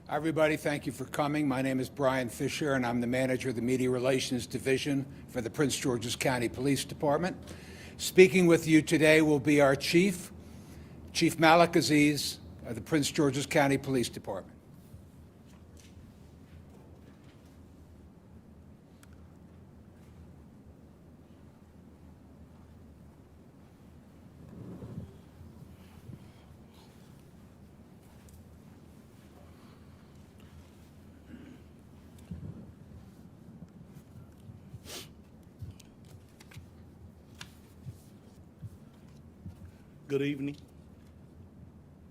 Hi, everybody. Thank you for coming. My name is Brian Fisher, and I'm the manager of the Media Relations Division for the Prince George's County Police Department. Speaking with you today will be our Chief Malik Aziz of the Prince George's County Police Department. Good evening.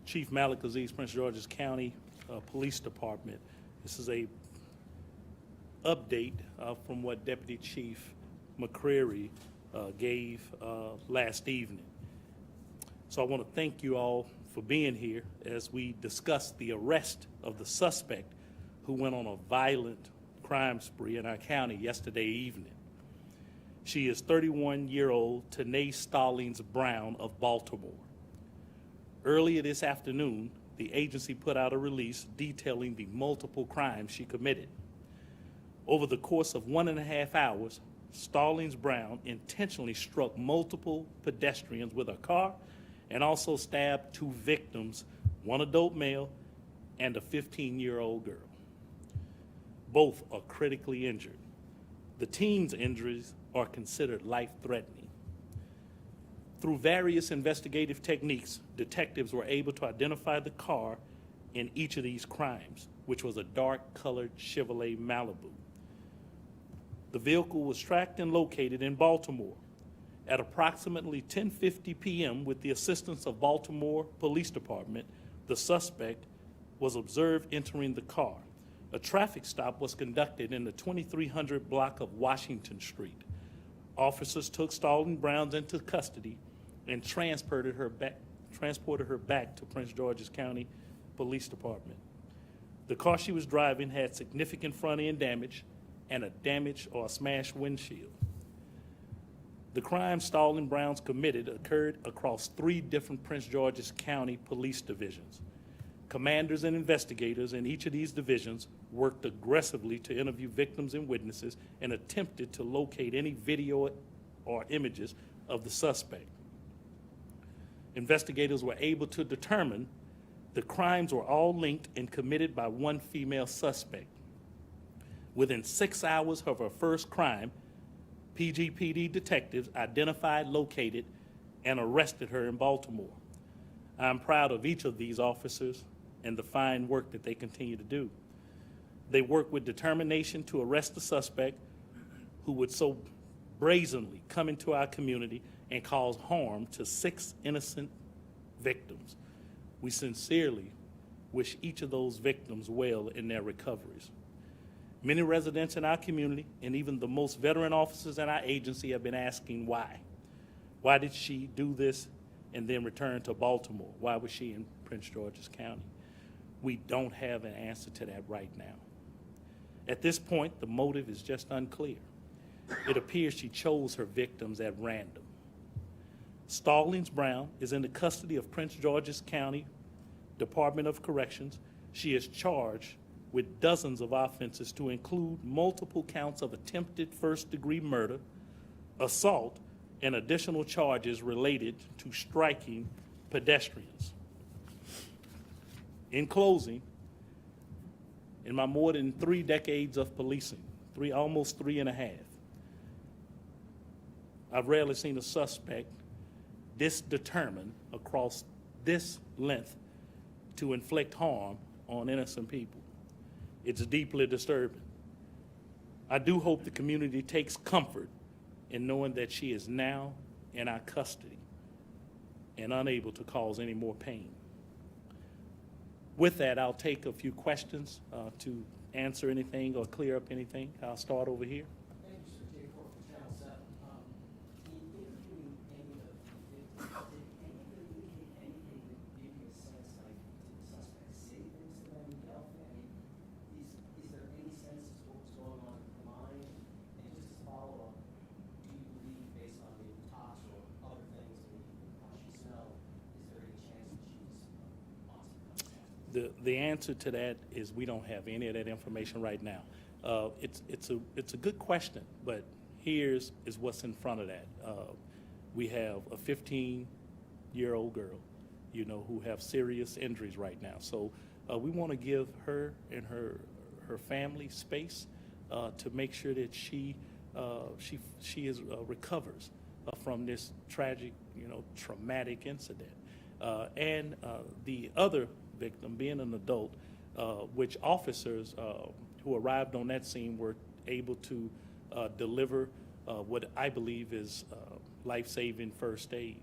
Chief Malik Aziz, Prince George's County Police Department. This is a update from what Deputy Chief McCreary gave last evening. So I want to thank you all for being here as we discuss the arrest of the suspect who went on a violent crime spree in our county yesterday evening. She is 31-year-old Tanae Stallings Brown of Baltimore. Earlier this afternoon, the agency put out a release detailing the multiple crimes she committed. Over the course of 1.5 hours, Stallings Brown intentionally struck multiple pedestrians with her car and also stabbed 2 victims, one adult male and a 15-year-old girl. Both are critically injured. The teen's injuries are considered life-threatening. Through various investigative techniques, detectives were able to identify the car in each of these crimes, which was a dark-colored Chevrolet Malibu. The vehicle was tracked and located in Baltimore. At approximately 10:50 p.m., with the assistance of Baltimore Police Department, the suspect was observed entering the car. A traffic stop was conducted in the 2300 block of Washington Street. Officers took Stallings Brown into custody and transported her back to Prince George's County Police Department. The car she was driving had significant front end damage and a damaged or a smashed windshield. The crime Stallings Brown committed occurred across 3 different Prince George's County police divisions. Commanders and investigators in each of these divisions worked aggressively to interview victims and witnesses and attempted to locate any video or images of the suspect. Investigators were able to determine the crimes were all linked and committed by one female suspect. Within 6 hours of her first crime, PGPD detectives identified, located, and arrested her in Baltimore. I'm proud of each of these officers and the fine work that they continue to do. They work with determination to arrest the suspect who would so brazenly come into our community and cause harm to 6 innocent victims. We sincerely wish each of those victims well in their recoveries. Many residents in our community and even the most veteran officers in our agency have been asking why. Why did she do this and then return to Baltimore? Why was she in Prince George's County? We don't have an answer to that right now. At this point, the motive is just unclear. It appears she chose her victims at random. Stallings Brown is in the custody of Prince George's County Department of Corrections. She is charged with dozens of offenses to include multiple counts of attempted first-degree murder, assault, and additional charges related to striking pedestrians. In closing, in my more than 3 decades of policing, almost 3.5, I've rarely seen a suspect this determined across this length to inflict harm on innocent people. It's deeply disturbing. I do hope the community takes comfort in knowing that she is now in our custody and unable to cause any more pain. With that, I'll take a few questions to answer anything or clear up anything. I'll start over here. Thank you, Mr. J. Ford from Channel 7. In interviewing any of the victims, did anybody indicate anything that gave you a sense, like, did the suspect say things to them, yell at them? Is there any sense as to what was going on in her mind? And just as a follow-up, do you believe, based on maybe talks or other things, maybe how she smelled, is there any chance that she was on some kind of The answer to that is we don't have any of that information right now. It's a good question, but here's is what's in front of that. We have a 15-year-old girl, you know, who have serious injuries right now. So we want to give her and her family space to make sure that she recovers from this tragic, you know, traumatic incident. And the other victim, being an adult, which officers who arrived on that scene were able to deliver what I believe is life-saving first aid.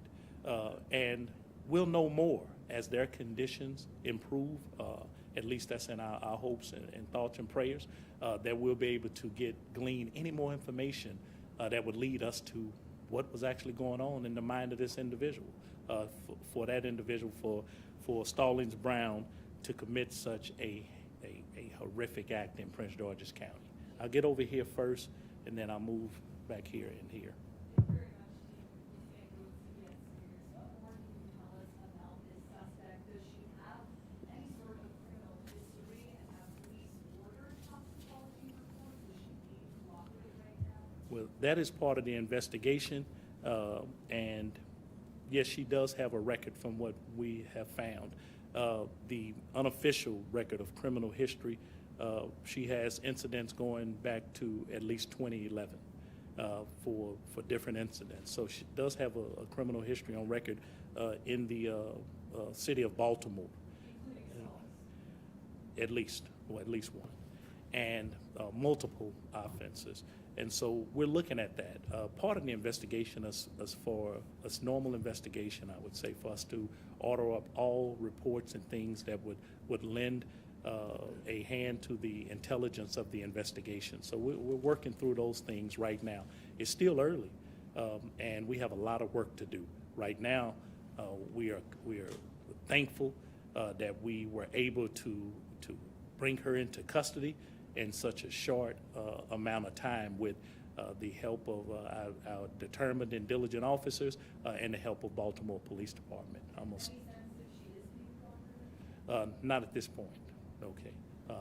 And we'll know more as their conditions improve. At least that's in our hopes and thoughts and prayers, that we'll be able to glean any more information that would lead us to what was actually going on in the mind of this individual, for that individual, for Stallings Brown to commit such a horrific act in Prince George's County. I'll get over here first, and then I'll move back here and here. Thank you very much, Steve. Ms. Andrews, what more can you tell us about this suspect? Does she have any sort of criminal history, and have police ordered toxicology reports? Does she need to cooperate right now? Well, that is part of the investigation, and yes, she does have a record from what we have found. The unofficial record of criminal history, she has incidents going back to at least 2011 for different incidents. So she does have a criminal history on record in the city of Baltimore, at least one, and multiple offenses. And so we're looking at that. Part of the investigation is for a normal investigation, I would say, for us to order up all reports and things that would lend a hand to the intelligence of the investigation. So we're working through those things right now. It's still early, and we have a lot of work to do. Right now, we are thankful that we were able to bring her into custody in such a short amount of time with the help of our determined and diligent officers and the help of Baltimore Police Department. Almost. Any sense that she is being cooperative? Not at this point. Okay.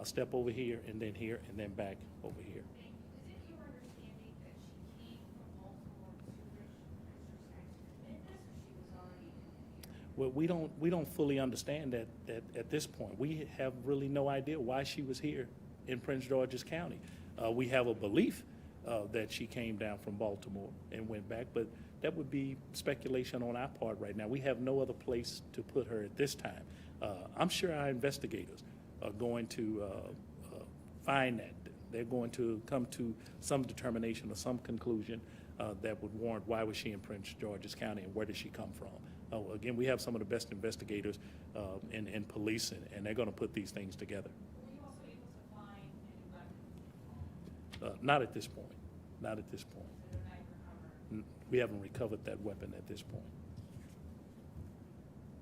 Step over here, and then back over here. Thank you. Is it your understanding that she came from Baltimore to Richardson to commit this, or she was already in here? Well, we don't fully understand that at this point. We have really no idea why she was here in Prince George's County. We have a belief that she came down from Baltimore and went back, but that would be speculation on our part right now. We have no other place to put her at this time. I'm sure our investigators are going to find that. They're going to come to some determination or some conclusion that would warrant why was she in Prince George's County and where did she come from. Again, we have some of the best investigators in police, and they're going to put these things together. Were you also able to find any weapons? Not at this point. Not at this point. So they're not recovered? We haven't recovered that weapon at this point.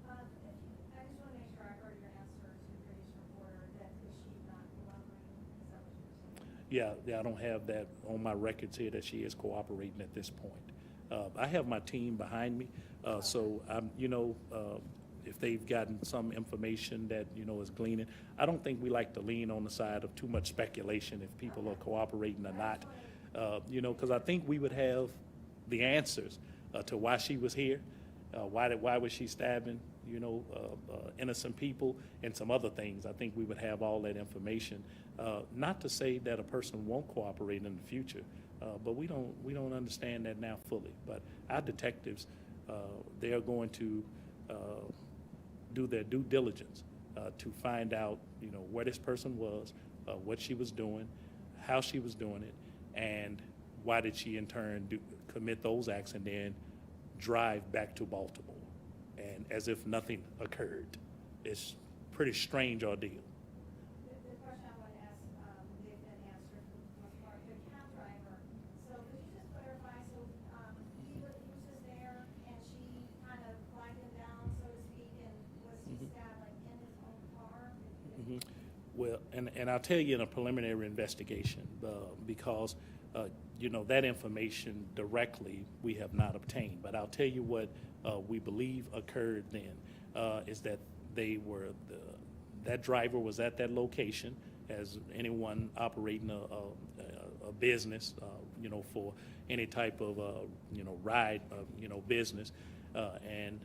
I just want to make sure I heard your answer to the previous reporter that she's not cooperating. Is that what you're saying? Yeah, I don't have that on my records here that she is cooperating at this point. I have my team behind me, so I'm, if they've gotten some information that, is gleaning. I don't think we like to lean on the side of too much speculation if people are cooperating or not, because I think we would have the answers to why she was here, why was she stabbing, innocent people and some other things. I think we would have all that information. Not to say that a person won't cooperate in the future, but we don't understand that now fully. But our detectives, they are going to do their due diligence to find out, where this person was, what she was doing, how she was doing it, and why did she in turn commit those acts and then drive back to Baltimore, and as if nothing occurred. It's a pretty strange ordeal. The question I want to ask, they've been answered for the most part. The cab driver, so could you just clarify, so he was just there and she kind of flagged him down, so to speak, and was he stabbed like in his own car? Well, and I'll tell you in a preliminary investigation, because, that information directly we have not obtained. But I'll tell you what we believe occurred then, is that That driver was at that location as anyone operating a business, for any type of, ride, business. And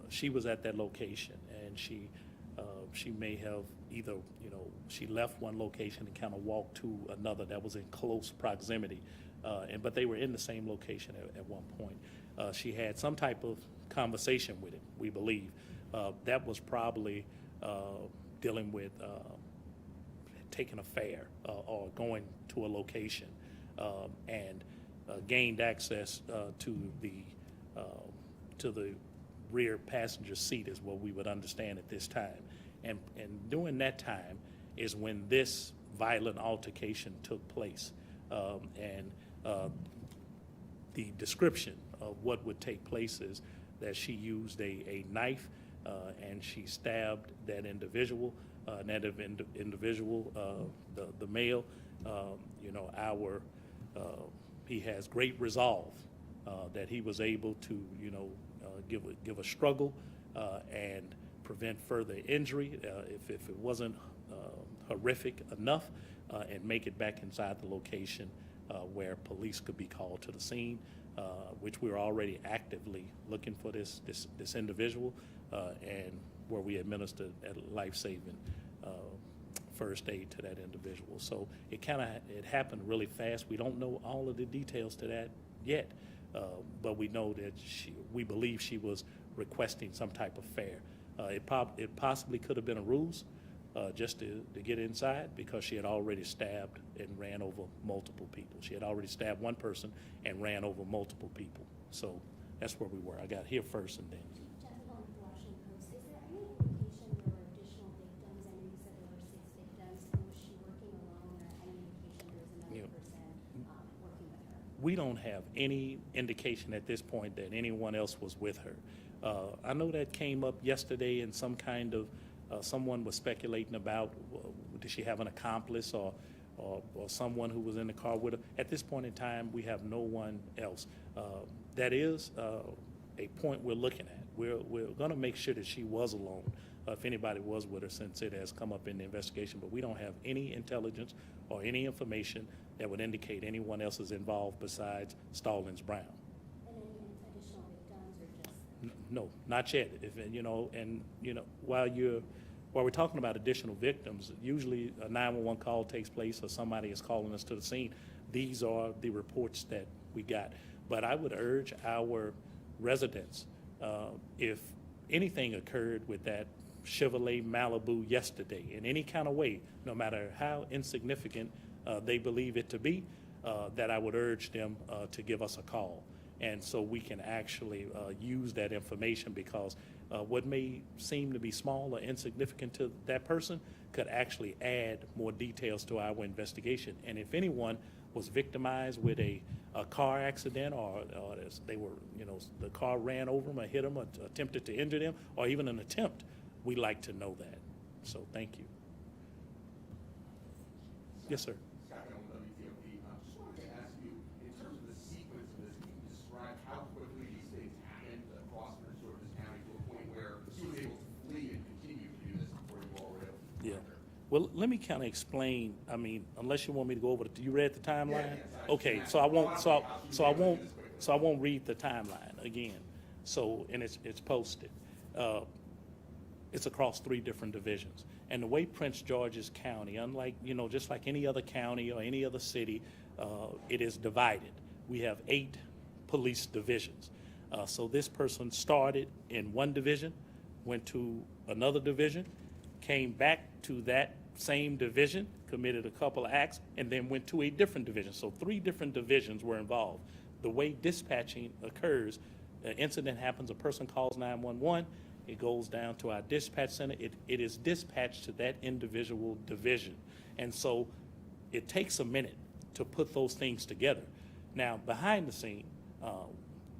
she was at that location, and she may have either, she left one location and kind of walked to another that was in close proximity. But they were in the same location at one point. She had some type of conversation with him, we believe. That was probably dealing with taking a fare or going to a location, and gained access to the rear passenger seat is what we would understand at this time. And during that time is when this violent altercation took place. The description of what would take place is that she used a knife and she stabbed that individual. The male, he has great resolve that he was able to, give a struggle and prevent further injury if it wasn't horrific enough, and make it back inside the location where police could be called to the scene, which we're already actively looking for this individual, and where we administered life-saving first aid to that individual. So it happened really fast. We don't know all of the details to that yet, but we know that we believe she was requesting some type of fare. It possibly could have been a ruse just to get inside, because she had already stabbed and ran over multiple people. She had already stabbed one person and ran over multiple people. So that's where we were. I got here first and then. Jeff, on the Washington Post, is there any indication there were additional victims? I know you said there were 6 victims. And was she working alone, or any indication there was another person working with her? We don't have any indication at this point that anyone else was with her. I know that came up yesterday in some kind of, someone was speculating about, did she have an accomplice or someone who was in the car with her. At this point in time, we have no one else. That is a point we're looking at. We're going to make sure that she was alone, if anybody was with her, since it has come up in the investigation. But we don't have any intelligence or any information that would indicate anyone else is involved besides Stallings Brown. And any additional victims, or just? No, not yet. While we're talking about additional victims, usually a 911 call takes place or somebody is calling us to the scene. These are the reports that we got. But I would urge our residents, if anything occurred with that Chevrolet Malibu yesterday in any kind of way, no matter how insignificant they believe it to be, that I would urge them to give us a call. And so we can actually use that information, because what may seem to be small or insignificant to that person could actually add more details to our investigation. And if anyone was victimized with a car accident, or they were, the car ran over them or hit them or attempted to injure them, or even an attempt, we'd like to know that. So thank you. Yes, sir. Scott, just wanted to ask you, in terms of the sequence of this, can you describe how quickly these things happened across Prince George's County to a point where she was able to flee and continue to do this before you all were able to Yeah. find her? Well, let me kind of explain. I mean, unless you want me to go over the, you read the timeline? Yeah. Okay, so I won't read the timeline again. So, and it's posted. It's across 3 different divisions. And the way Prince George's County, unlike, just like any other county or any other city, it is divided. We have 8 police divisions. So this person started in one division, went to another division, came back to that same division, committed a couple of acts, and then went to a different division. So 3 different divisions were involved. The way dispatching occurs, an incident happens, a person calls 911, it goes down to our dispatch center, it is dispatched to that individual division. And so it takes a minute to put those things together. Now, behind the scene,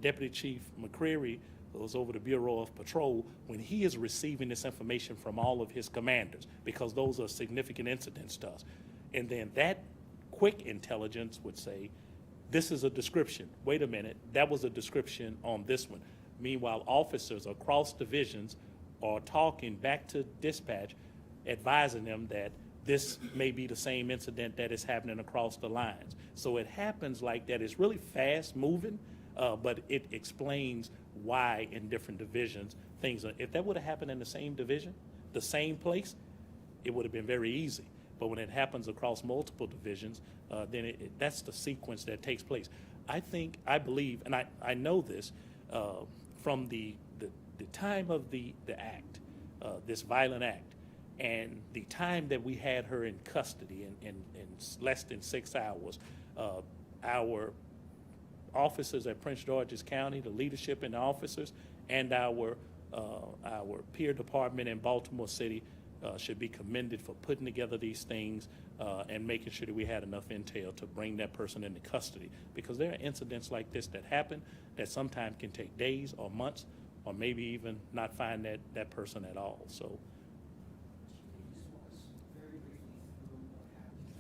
Deputy Chief McCreary goes over the Bureau of Patrol when he is receiving this information from all of his commanders, because those are significant incidents to us. And then that quick intelligence would say, this is a description. Wait a minute, that was a description on this one. Meanwhile, officers across divisions are talking back to dispatch. advising them that this may be the same incident that is happening across the lines. So it happens like that. It's really fast moving, but it explains why in different divisions things are. If that would have happened in the same division, the same place, it would have been very easy. But when it happens across multiple divisions, then that's the sequence that takes place. I believe, and I know this from the time of the act, this violent act, and the time that we had her in custody in less than 6 hours, our officers at Prince George's County, the leadership and the officers, and our peer department in Baltimore City should be commended for putting together these things and making sure that we had enough intel to bring that person into custody. Because there are incidents like this that happen that sometimes can take days or months, or maybe even not find that person at all. So. Can you just walk us very briefly through what happened to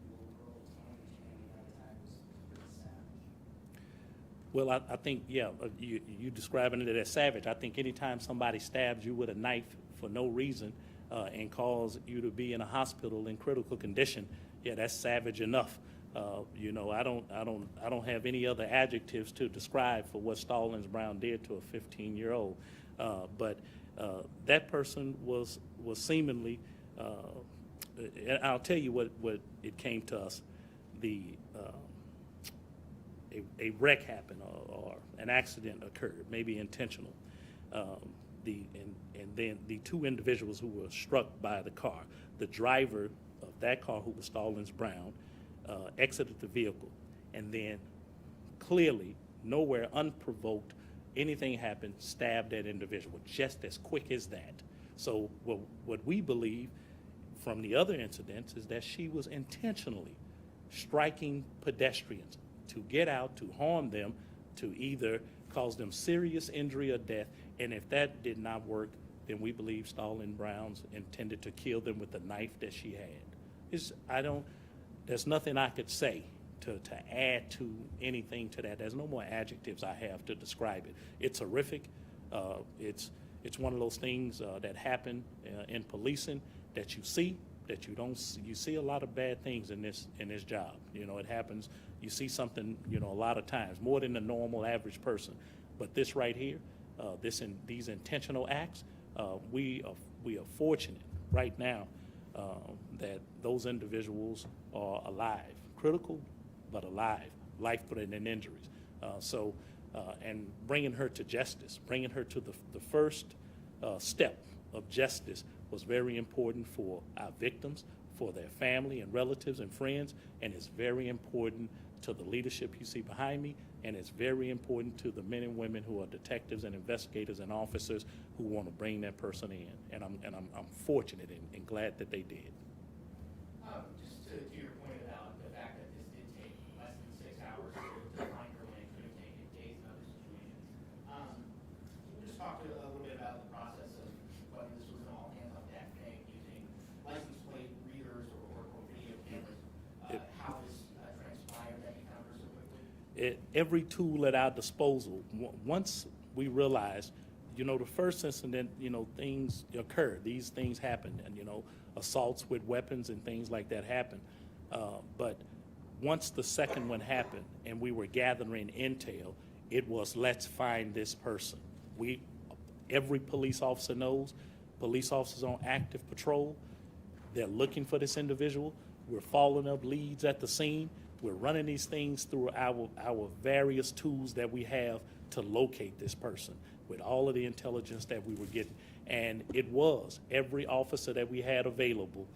the overall understanding that attack was pretty savage? Well, I think, yeah, you describing it as savage. I think anytime somebody stabs you with a knife for no reason and cause you to be in a hospital in critical condition, yeah, that's savage enough. You know, I don't have any other adjectives to describe for what Stallings Brown did to a 15-year-old. But that person was seemingly, and I'll tell you what it came to us. A wreck happened or an accident occurred, maybe intentional. And then the two individuals who were struck by the car, the driver of that car, who was Stallings Brown, exited the vehicle, and then clearly, nowhere unprovoked, anything happened, stabbed that individual just as quick as that. So what we believe from the other incidents is that she was intentionally striking pedestrians to get out, to harm them, to either cause them serious injury or death. And if that did not work, then we believe Stallings Brown's intended to kill them with the knife that she had. There's nothing I could say to add to anything to that. There's no more adjectives I have to describe it. It's horrific. It's one of those things that happen in policing that you see, that you don't see. You see a lot of bad things in this job. You know, it happens. You see something, you know, a lot of times, more than the normal average person. But this right here, these intentional acts, we are fortunate right now that those individuals are alive, critical, but alive, life-threatening injuries. And bringing her to justice, bringing her to the first step of justice was very important for our victims, for their family and relatives and friends, and it's very important to the leadership you see behind me, and it's very important to the men and women who are detectives and investigators and officers who want to bring that person in. And I'm fortunate and glad that they did. Just to your point about the fact that this did take less than 6 hours to find her when it could have taken days in other situations. Can you just talk a little bit about the process of whether this was an all hands on deck thing using license plate readers or video cameras? How this transpired that you found her so quickly? Every tool at our disposal. Once we realized, you know, the first incident, you know, things occurred. These things happened, and, you know, assaults with weapons and things like that happened. But once the second one happened and we were gathering intel, it was, let's find this person. Every police officer knows, police officers on active patrol, they're looking for this individual. We're following up leads at the scene. We're running these things through our various tools that we have to locate this person with all of the intelligence that we were getting. And it was every officer that we had available,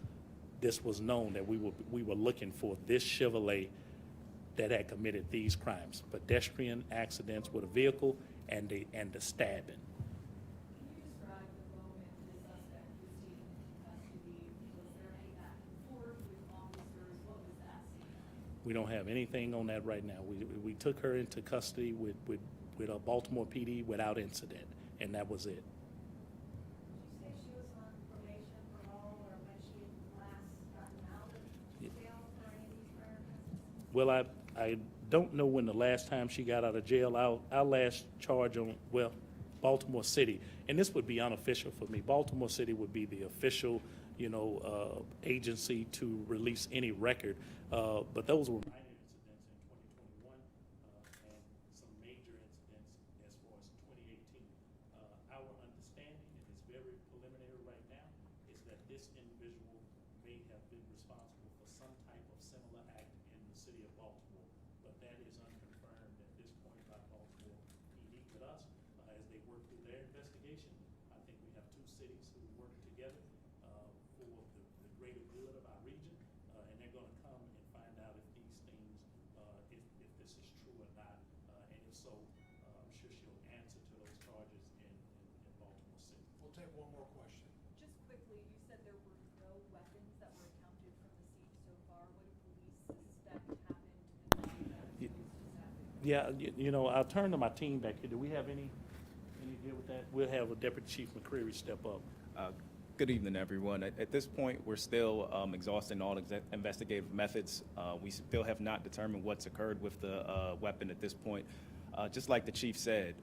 this was known that we were looking for this Chevrolet that had committed these crimes, pedestrian accidents with a vehicle and the stabbing. Can you describe the moment the suspect received custody? Was there any back and forth with officers? What was that scene like? We don't have anything on that right now. We took her into custody with a Baltimore PD without incident, and that was it. Did you say she was on probation, parole, or when she last gotten out of jail for any of these prior offenses? Well, I don't know when the last time she got out of jail. Our last charge on, well, Baltimore City, and this would be unofficial for me. Baltimore City would be the official agency to release any record. But those were minor incidents in 2021 and some major incidents as far as 2018. Our understanding, and it's very preliminary right now, is that this individual may have been responsible for some type of similar act in the city of Baltimore. But that is unconfirmed at this point by Baltimore PD with us as they work through their investigation. I think we have two cities who work together for the greater good of our region, and they're going to come and find out if these things, if this is true or not, and if so, I'm sure she'll answer to those charges in Baltimore City. We'll take one more question. Just quickly, you said there were no weapons that were accounted from the scene so far. What do police suspect happened in the scene that was used to stabbing? Yeah, I'll turn to my team back here. Do we have any deal with that? We'll have a Deputy Chief McCreary step up. Good evening, everyone. At this point, we're still exhausting all investigative methods. We still have not determined what's occurred with the weapon at this point. Just like the chief said,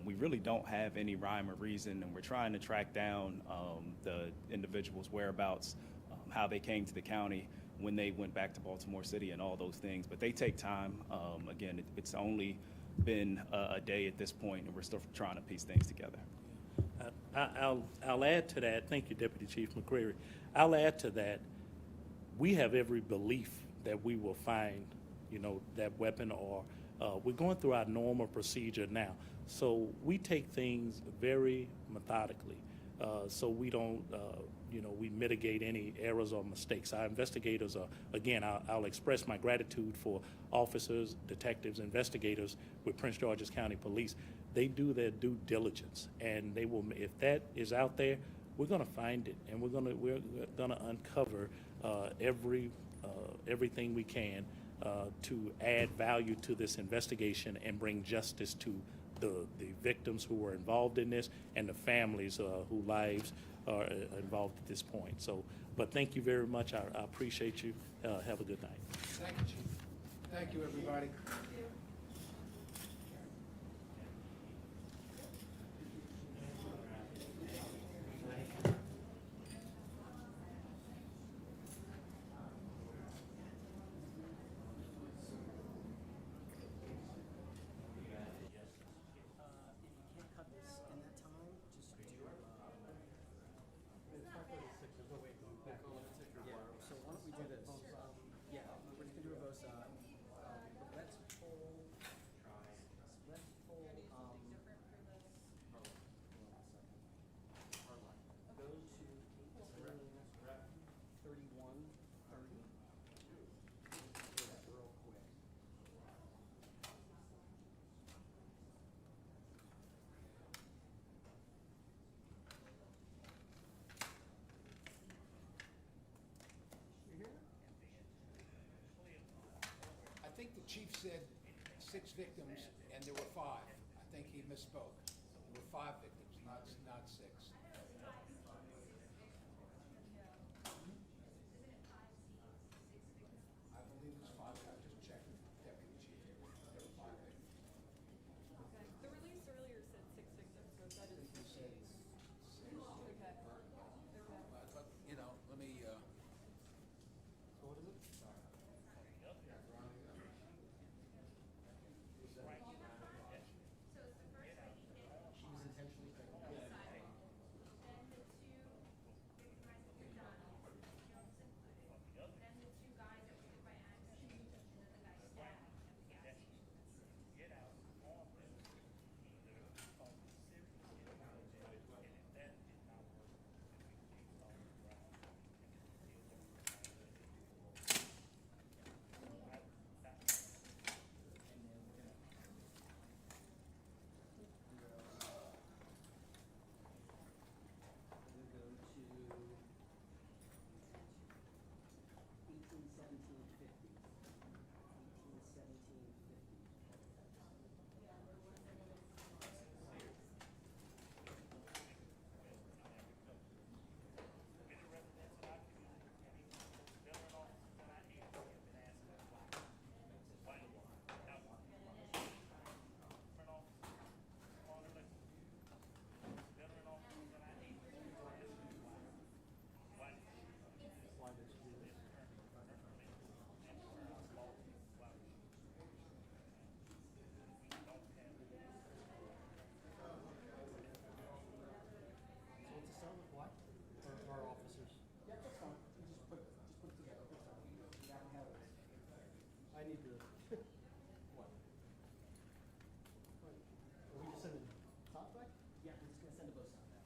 we really don't have any rhyme or reason, and we're trying to track down the individual's whereabouts, how they came to the county, when they went back to Baltimore City, and all those things. But they take time. Again, it's only been a day at this point, and we're still trying to piece things together. I'll add to that. Thank you, Deputy Chief McCreary. I'll add to that. We have every belief that we will find, that weapon, or we're going through our normal procedure now. So we take things very methodically, so we don't, we mitigate any errors or mistakes. Our investigators are, again, I'll express my gratitude for officers, detectives, investigators with Prince George's County Police. They do their due diligence, and they will. If that is out there, we're going to find it, and we're going to uncover everything we can to add value to this investigation and bring justice to the victims who were involved in this and the families whose lives are involved at this point. So, but thank you very much. I appreciate you. Have a good night. Thank you, Chief. Thank you, everybody. If you can't cut this in that time, just do, yeah, so why don't we do this? Yeah, we're just gonna do a VOSA. Let's pull, go to 18:31:30. Do that real quick. I think the chief said 6 victims, and there were 5. I think he misspoke. There were 5 victims, not 6. I believe it's 5. I just checked with the deputy chief. There were 5 victims. The release earlier said 6 victims, so that is. He said 6. Okay. Let me. So what is it? She was intentionally need to, what? Are we just sending top back? Yeah, we're just gonna send the both sides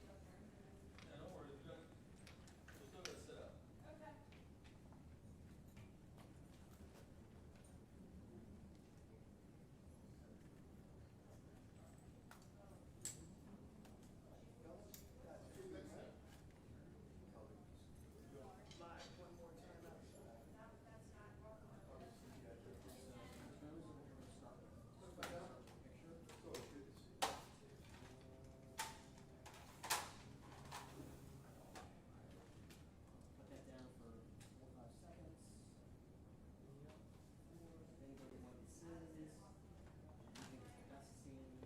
back. Don't worry, we're still gonna set up. Okay. Put that down for 4 or 5 seconds. Then go to what it says. You think it's the best scene.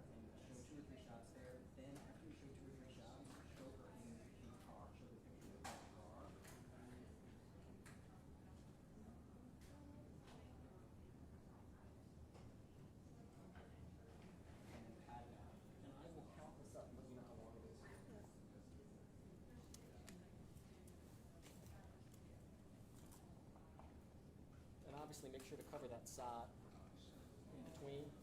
And show 2 or 3 shots there. Then after you show 2 or 3 shots, show her in the car. Show the picture of that car. And then pad it out. And I will count this up and let you know how long it is. And obviously make sure to cover that side in between.